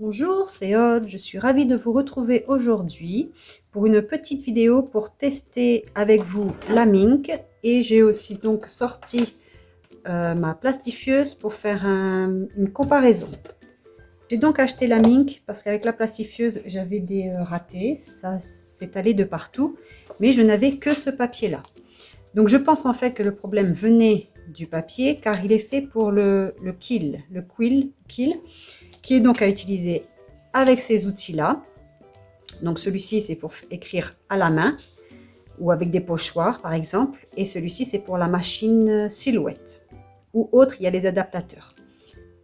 Bonjour, c'est Aude, je suis ravie de vous retrouver aujourd'hui pour une petite vidéo pour tester avec vous la Minc, et j'ai aussi donc sorti ma plastifieuse pour faire une comparaison. J'ai donc acheté la Minc parce qu'avec la plastifieuse j'avais des ratés, ça s'est allé de partout, mais je n'avais que ce papier là. Donc je pense en fait que le problème venait du papier car il est fait pour le quill, qui est donc à utiliser avec ces outils-là. Donc celui-ci, c'est pour écrire à la main ou avec des pochoirs, par exemple. Et celui-ci, c'est pour la machine Silhouette. Ou autre, il y a les adaptateurs.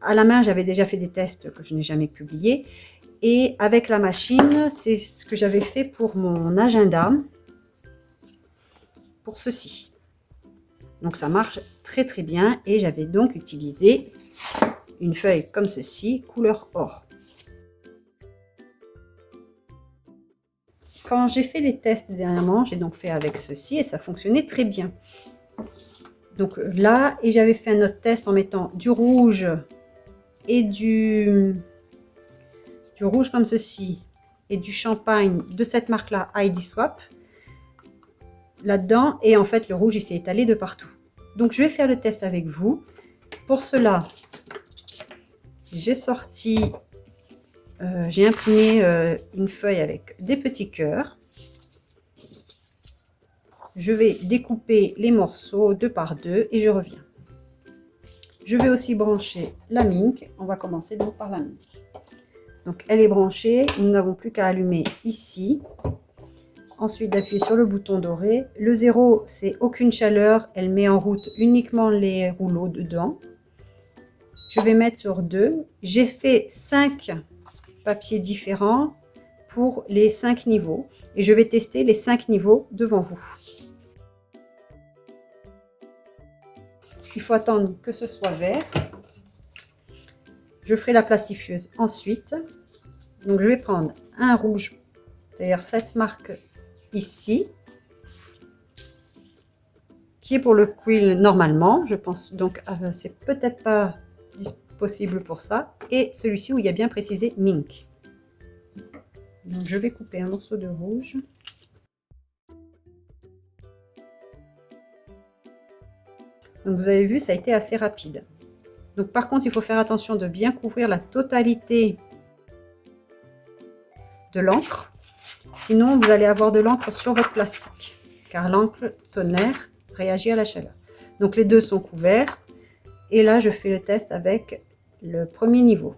À la main, j'avais déjà fait des tests que je n'ai jamais publiés. Et avec la machine, c'est ce que j'avais fait pour mon agenda, pour ceci. Donc ça marche très très bien. Et j'avais donc utilisé une feuille comme ceci, couleur or. Quand j'ai fait les tests dernièrement, j'ai donc fait avec ceci et ça fonctionnait très bien. Donc là, et j'avais fait un autre test en mettant du rouge et du rouge comme ceci et du champagne de cette marque-là, ID Swap, là-dedans. Et en fait, le rouge, il s'est étalé de partout. Donc je vais faire le test avec vous. Pour cela, j'ai imprimé une feuille avec des petits cœurs. Je vais découper les morceaux 2 par 2 et je reviens. Je vais aussi brancher la Minc. On va commencer donc par la Minc. Donc elle est branchée, nous n'avons plus qu'à allumer ici. Ensuite d'appuyer sur le bouton doré. Le 0, c'est aucune chaleur, elle met en route uniquement les rouleaux dedans. Je vais mettre sur 2. J'ai fait 5 papiers différents pour les 5 niveaux. Et je vais tester les 5 niveaux devant vous. Il faut attendre que ce soit vert. Je ferai la plastifieuse ensuite. Donc je vais prendre un rouge, d'ailleurs cette marque ici, qui est pour le quill normalement. Je pense donc c'est peut-être pas possible pour ça. Et celui-ci où il y a bien précisé Minc. Donc je vais couper un morceau de rouge. Donc vous avez vu, ça a été assez rapide. Donc par contre, il faut faire attention de bien couvrir la totalité de l'encre. Sinon, vous allez avoir de l'encre sur votre plastique, car l'encre tonnerre réagit à la chaleur. Donc les deux sont couverts. Et là, je fais le test avec le premier niveau.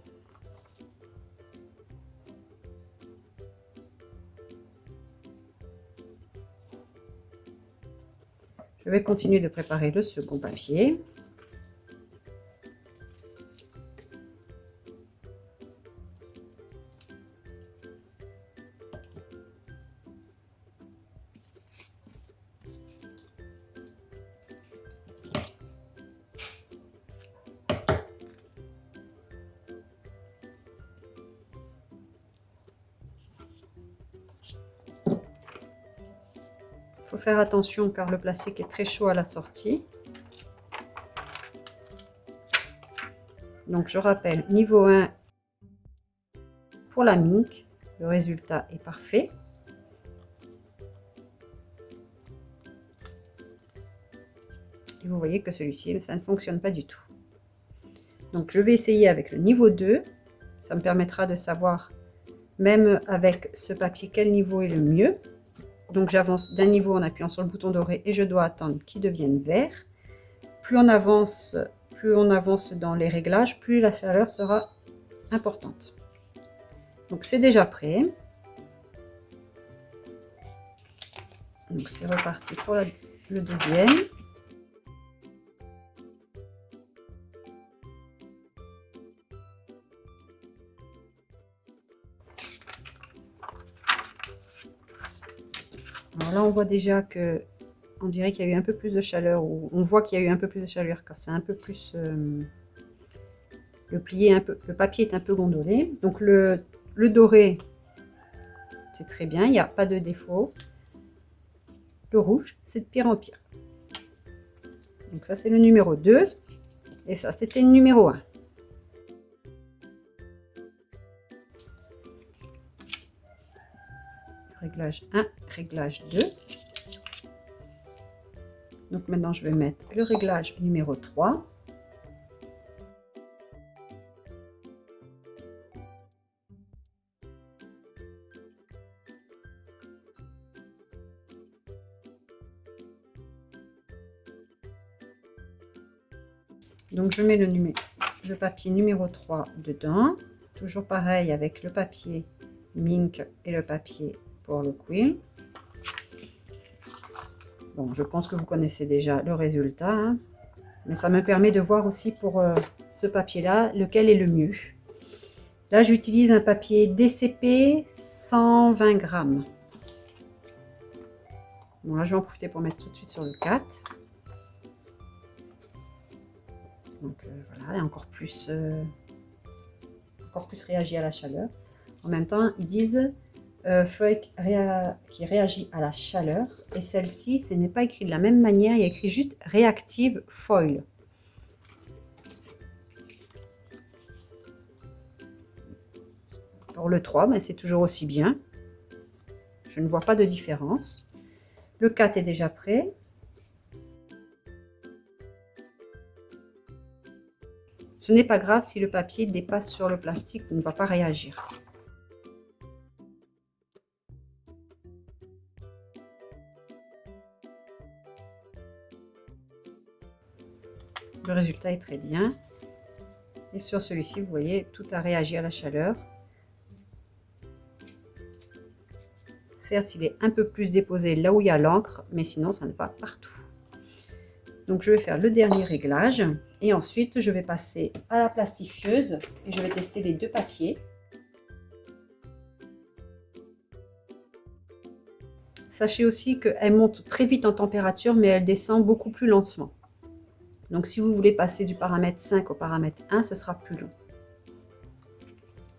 Je vais continuer de préparer le second papier. Il faut faire attention car le plastique est très chaud à la sortie. Donc je rappelle, niveau 1 pour la Minc, le résultat est parfait. Et vous voyez que celui-ci, ça ne fonctionne pas du tout. Donc je vais essayer avec le niveau 2. Ça me permettra de savoir, même avec ce papier, quel niveau est le mieux. Donc j'avance d'un niveau en appuyant sur le bouton doré et je dois attendre qu'il devienne vert. Plus on avance dans les réglages, plus la chaleur sera importante. Donc c'est déjà prêt. Donc c'est reparti pour le deuxième. Alors là on voit déjà que on dirait qu'il y a eu un peu plus de chaleur, ou on voit qu'il y a eu un peu plus de chaleur car c'est un peu plus le papier est un peu gondolé. Donc le doré, c'est très bien, il n'y a pas de défaut. Le rouge, c'est de pire en pire. Donc ça c'est le numéro 2 et ça c'était le numéro 1. réglage 1, réglage 2. Donc maintenant, je vais mettre le réglage numéro 3. Donc, je mets le papier numéro 3 dedans. Toujours pareil avec le papier Mink et le papier pour le quill. Bon, je pense que vous connaissez déjà le résultat, hein, mais ça me permet de voir aussi pour ce papier-là, lequel est le mieux. Là, j'utilise un papier DCP 120 grammes. Bon, là, je vais en profiter pour mettre tout de suite sur le 4. Donc voilà, et encore plus réagit à la chaleur. En même temps, ils disent feuille qui réagit à la chaleur. Et celle-ci, ce n'est pas écrit de la même manière, il y a écrit juste réactive foil. Pour le 3, mais c'est toujours aussi bien. Je ne vois pas de différence. Le 4 est déjà prêt. Ce n'est pas grave si le papier dépasse sur le plastique, il ne va pas réagir. Le résultat est très bien. Et sur celui-ci, vous voyez, tout a réagi à la chaleur. Certes, il est un peu plus déposé là où il y a l'encre, mais sinon, ça n'est pas partout. Donc, je vais faire le dernier réglage. Et ensuite, je vais passer à la plastifieuse et je vais tester les deux papiers. Sachez aussi qu'elle monte très vite en température, mais elle descend beaucoup plus lentement. Donc, si vous voulez passer du paramètre 5 au paramètre 1, ce sera plus long.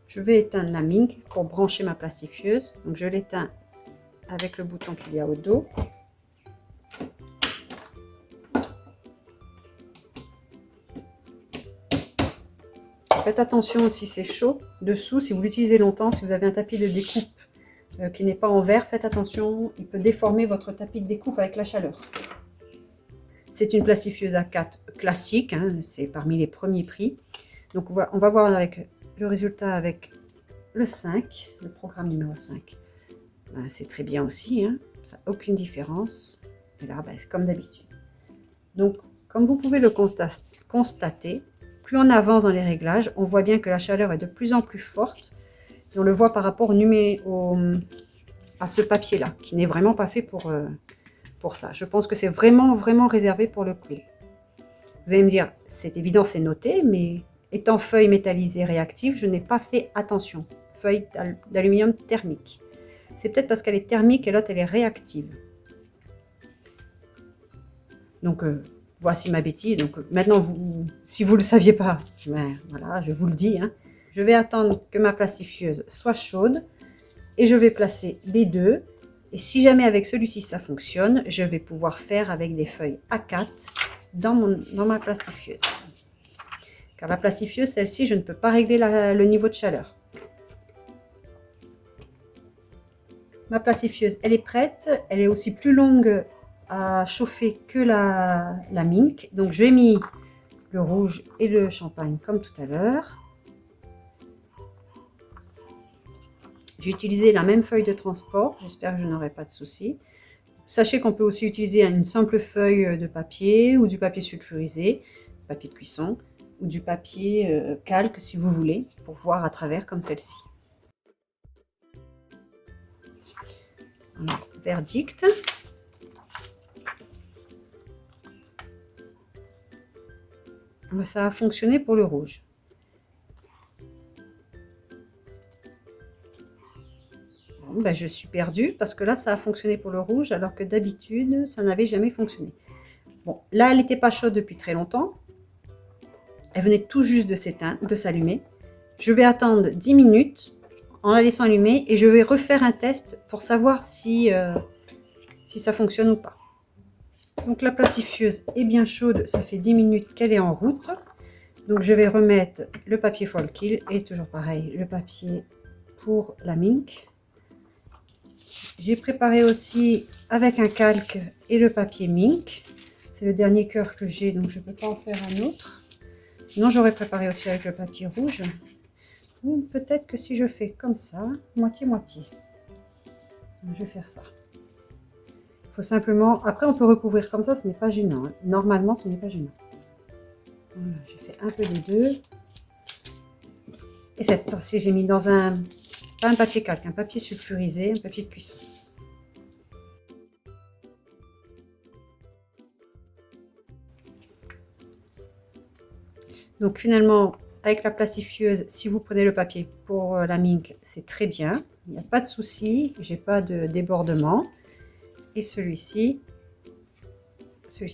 Je vais éteindre la Mink pour brancher ma plastifieuse. Donc, je l'éteins avec le bouton qu'il y a au dos. Faites attention si c'est chaud dessous, si vous l'utilisez longtemps, si vous avez un tapis de découpe qui n'est pas en verre, faites attention, il peut déformer votre tapis de découpe avec la chaleur. C'est une plastifieuse A4 classique, hein, c'est parmi les premiers prix. Donc on va voir avec le résultat avec le 5, le programme numéro 5. Ben, c'est très bien aussi, hein, ça n'a aucune différence. Et là, ben, c'est comme d'habitude. Donc, comme vous pouvez le constater, plus on avance dans les réglages, on voit bien que la chaleur est de plus en plus forte. Et on le voit par rapport à ce papier-là, qui n'est vraiment pas fait pour ça. Je pense que c'est vraiment réservé pour le quill. Vous allez me dire, c'est évident, c'est noté, mais étant feuille métallisée réactive, je n'ai pas fait attention. Feuille d'aluminium thermique. C'est peut-être parce qu'elle est thermique et l'autre, elle est réactive. Donc, voici ma bêtise. Donc maintenant, si vous ne le saviez pas, ben, voilà, je vous le dis. Hein. Je vais attendre que ma plastifieuse soit chaude et je vais placer les deux. Et si jamais avec celui-ci ça fonctionne, je vais pouvoir faire avec des feuilles A4 dans ma plastifieuse. Car la plastifieuse, celle-ci, je ne peux pas régler le niveau de chaleur. Ma plastifieuse, elle est prête. Elle est aussi plus longue à chauffer que la Mink. Donc j'ai mis le rouge et le champagne comme tout à l'heure. J'ai utilisé la même feuille de transport. J'espère que je n'aurai pas de soucis. Sachez qu'on peut aussi utiliser une simple feuille de papier ou du papier sulfurisé, papier de cuisson, ou du papier calque si vous voulez, pour voir à travers comme celle-ci. Verdict. Ça a fonctionné pour le rouge. Bon, ben je suis perdue parce que là, ça a fonctionné pour le rouge alors que d'habitude, ça n'avait jamais fonctionné. Bon, là, elle n'était pas chaude depuis très longtemps. Elle venait tout juste de s'allumer. Je vais attendre 10 minutes en la laissant allumer et je vais refaire un test pour savoir si ça fonctionne ou pas. Donc la plastifieuse est bien chaude, ça fait 10 minutes qu'elle est en route. Donc je vais remettre le papier foil quill et toujours pareil, le papier pour la Mink. J'ai préparé aussi avec un calque et le papier Mink. C'est le dernier cœur que j'ai, donc je ne peux pas en faire un autre. Sinon, j'aurais préparé aussi avec le papier rouge. Ou peut-être que si je fais comme ça, moitié-moitié. Je vais faire ça. Il faut simplement... Après, on peut recouvrir comme ça, ce n'est pas gênant. Hein. Normalement, ce n'est pas gênant. Voilà, j'ai fait un peu des deux. Et cette fois-ci, j'ai mis dans un... Pas un papier calque, un papier sulfurisé, un papier de cuisson. Donc finalement, avec la plastifieuse, si vous prenez le papier pour la Mink, c'est très bien. Il n'y a pas de souci, j'ai pas de débordement. Et celui-ci,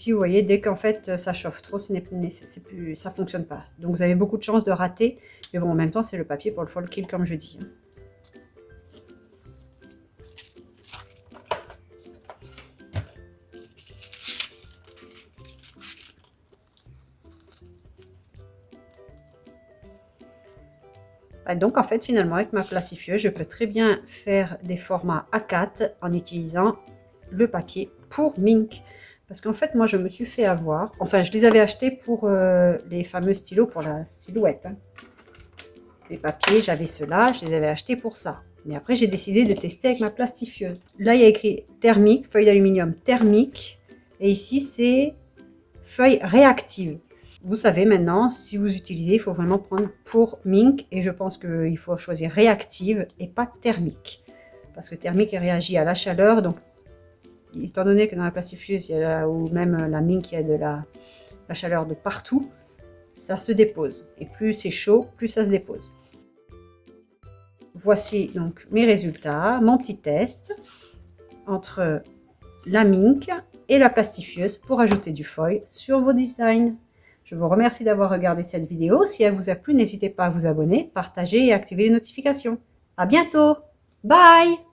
vous voyez, dès qu'en fait ça chauffe trop, ça fonctionne pas. Donc vous avez beaucoup de chances de rater. Mais bon, en même temps, c'est le papier pour le fall kill, comme je dis. Donc en fait, finalement, avec ma plastifieuse, je peux très bien faire des formats A4 en utilisant le papier pour Mink. Parce qu'en fait, moi, je me suis fait avoir. Enfin, je les avais achetés pour les fameux stylos pour la silhouette. Hein. Les papiers, j'avais ceux-là, je les avais achetés pour ça. Mais après, j'ai décidé de tester avec ma plastifieuse. Là, il y a écrit thermique, feuille d'aluminium thermique. Et ici, c'est feuille réactive. Vous savez maintenant, si vous utilisez, il faut vraiment prendre pour Mink. Et je pense qu'il faut choisir réactive et pas thermique. Parce que thermique, elle réagit à la chaleur. Donc, étant donné que dans la plastifieuse, il y a ou même la Mink, il y a de la chaleur de partout, ça se dépose. Et plus c'est chaud, plus ça se dépose. Voici donc mes résultats, mon petit test entre la Mink et la plastifieuse pour ajouter du foil sur vos designs. Je vous remercie d'avoir regardé cette vidéo. Si elle vous a plu, n'hésitez pas à vous abonner, partager et activer les notifications. À bientôt. Bye!